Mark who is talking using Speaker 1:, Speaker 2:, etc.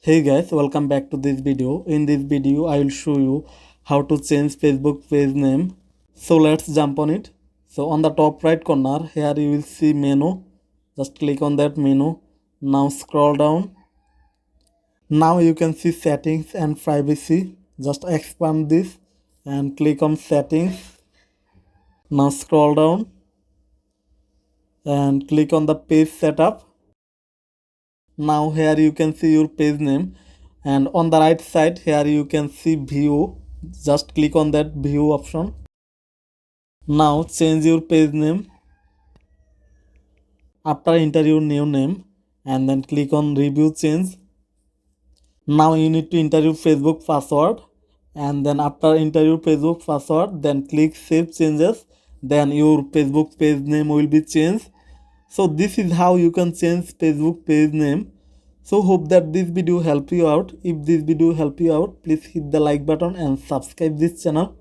Speaker 1: Hey guys, welcome back to this video. In this video, I will show you how to change Facebook page name. So let's jump on it. So on the top right corner, here you will see menu. Just click on that menu. Now scroll down. Now you can see settings and privacy. Just expand this and click on settings. Now scroll down and click on the page setup. Now here you can see your page name, and on the right side here you can see view. Just click on that view option. Now change your page name. After enter your new name and then click on review change. Now you need to enter your Facebook password, and then after enter your Facebook password then click save changes. Then your Facebook page name will be changed. So this is how you can change Facebook page name. So hope that this video help you out. If this video help you out, please hit the like button and subscribe this channel.